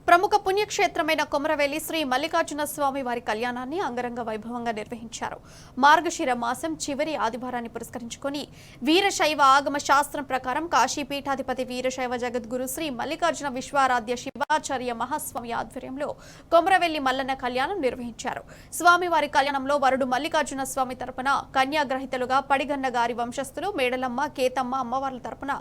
ప్రముఖ పుణ్యక్షేత్రమైన కొమరవెల్లి శ్రీ మల్లికార్జున స్వామి వారి కళ్యాణాన్ని అంగరంగ వైభవంగా నిర్వహించారు. మార్గశిర మాసం చివరి ఆదివారాన్ని పురస్కరించుకొని వీరశైవ ఆగమ శాస్త్రం ప్రకారం కాశీ పీఠాధిపతి వీరశైవ జగద్గురు శ్రీ మల్లికార్జున విశ్వారాధ్య శివాచార్య మహాస్వామి ఆధ్వర్యంలో కొమరవెల్లి మల్లన్న కళ్యాణం నిర్వహించారు. స్వామివారి కళ్యాణంలో వరుడు మల్లికార్జున స్వామి తరపున కన్యాగ్రహీతలుగా పడిగన్న గారి వంశస్థులు, మేడలమ్మ, కేతమ్మ అమ్మవార్ల తరపున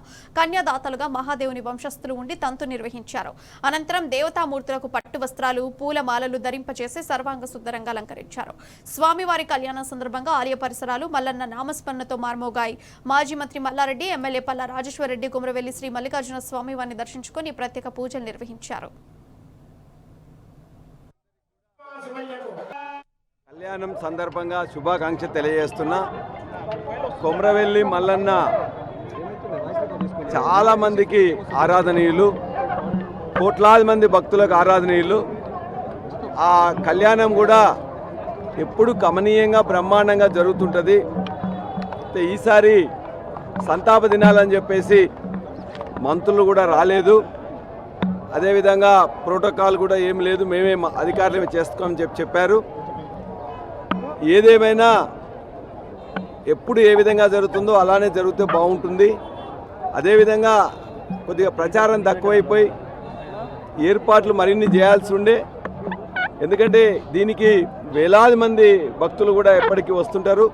కన్యాదాతలుగా మహాదేవుని వంశస్థులు ఉండి తంతు నిర్వహించారు. అనంతరం దేవతామూర్తులకు పట్టు వస్త్రాలు, పూల మాలలు ధరింపచేసి సర్వాంగ సుందరంగా అలంకరించారు. స్వామివారి కళ్యాణం సందర్భంగా ఆలయ పరిసరాలు మల్లన్న నామస్మరణతో మార్మోగాయి. మాజీ మంత్రి మల్లారెడ్డి, ఎమ్మెల్యే పల్లా రాజేశ్వరరెడ్డి కొమరవెల్లి శ్రీ మల్లికార్జున స్వామి వారిని దర్శించుకుని ప్రత్యేక పూజలు నిర్వహించారు. కళ్యాణం సందర్భంగా శుభాకాంక్ష తెలియజేస్తున్నా. కొమరవెల్లి మల్లన్న చాలా మందికి ఆరాధనీయులు, కోట్లాది మంది భక్తులకు ఆరాధనీయులు. ఆ కళ్యాణం కూడా ఎప్పుడు కమనీయంగా బ్రహ్మాండంగా జరుగుతుంటుంది. ఈసారి సంతాప దినాలని చెప్పేసి మంత్రులు కూడా రాలేదు. అదేవిధంగా ప్రోటోకాల్ కూడా ఏం లేదు, మేమే అధికారులు చేసుకోమని చెప్పారు. ఏదేమైనా ఎప్పుడు ఏ విధంగా జరుగుతుందో అలానే జరిగితే బాగుంటుంది. అదేవిధంగా కొద్దిగా ప్రచారం తక్కువైపోయి ఏర్పాట్లు మరిన్ని చేయాల్సి ఉండే, ఎందుకంటే దీనికి వేలాది మంది భక్తులు కూడా ఎప్పటికీ వస్తుంటారు.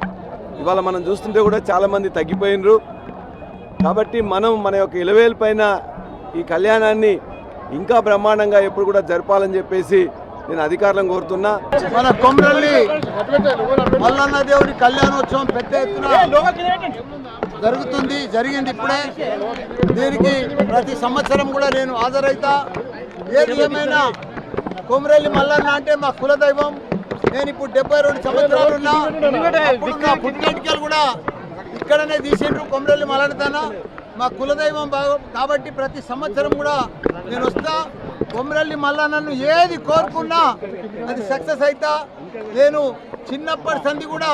ఇవాళ మనం చూస్తుంటే కూడా చాలామంది తగ్గిపోయినరు. కాబట్టి మనం మన యొక్క ఇలవేలు పైన ఈ కళ్యాణాన్ని ఇంకా బ్రహ్మాండంగా ఎప్పుడు కూడా జరపాలని చెప్పేసి నేను అధికారులను కోరుతున్నా. మన కొమరవెల్లి మల్లన్న దేవుడి కళ్యాణోత్సవం పెద్ద ఎత్తున జరిగింది ఇప్పుడే. దీనికి ప్రతి సంవత్సరం కూడా నేను హాజరైతా. ఏది ఏమైనా కొమరవెల్లి మల్లన్న అంటే మా కులదైవం. నేను ఇప్పుడు 72 సంవత్సరాలు ఉన్నా. పుట్టినటికలు కూడా ఇక్కడనే తీసిండ్రు కొమరవెల్లి మల్లన్నతన. మా కులదైవం కాబట్టి ప్రతి సంవత్సరం కూడా నేను వస్తా. కొమరవెల్లి మల్లన్నను ఏది కోరుకున్నా అది సక్సెస్ అవుతా. నేను చిన్నప్పటి సంది కూడా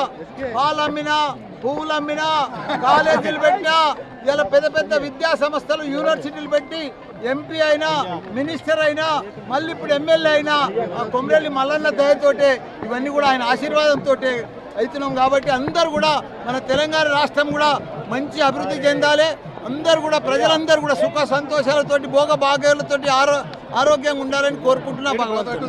పాలు అమ్మినా, పువ్వులు అమ్మినా, కాలేజీలు పెట్టినా, ఇలా పెద్ద పెద్ద విద్యా సంస్థలు, యూనివర్సిటీలు పెట్టి ఎంపీ అయినా, మినిస్టర్ అయినా, మళ్ళీ ఇప్పుడు ఎమ్మెల్యే అయినా ఆ కొమరవెల్లి మల్లన్న దయతోటే, ఇవన్నీ కూడా ఆయన ఆశీర్వాదంతో అవుతున్నాం. కాబట్టి అందరూ కూడా మన తెలంగాణ రాష్ట్రం కూడా మంచి అభివృద్ధి చెందాలి. అందరూ కూడా ప్రజలందరూ కూడా సుఖ సంతోషాలతోటి, భోగ భాగ్యాలతోటి ఆరోగ్యంగా ఉండాలని కోరుకుంటున్నా భగవంతుడు.